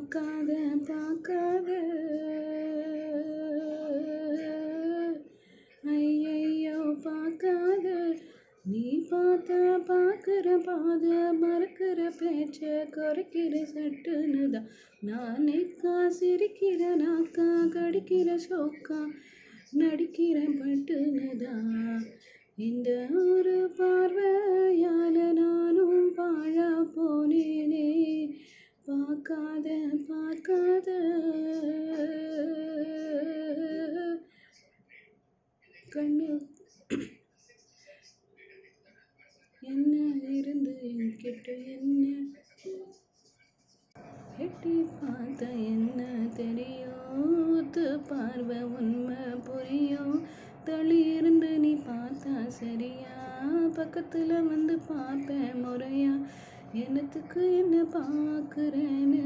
பார்க்காத பார்க்காத ஐயையோ பார்க்காத நீ பார்த்தா பார்க்குற பாத மறக்கிற பேச்ச குறைக்கிற சட்டுன்னு தான் நானேக்கா சிரிக்கிற நாக்கா கடிக்கிற சோக்கா நடிக்கிற பட்டுன்னு தான் இந்த ஒரு பார்வையால நானும் பாழா போனேனே பார்க்காத பார்க்காத கண்ணு என்ன இருந்து என்கிட்ட என்ன எட்டி பார்த்த என்ன தெரியும் பார்வை உண்மை புரியும் தள்ளி இருந்து நீ பார்த்தா சரியா பக்கத்துல வந்து பார்ப்பேன் முறையா என்னத்துக்கு என்ன பார்க்குறேன்னு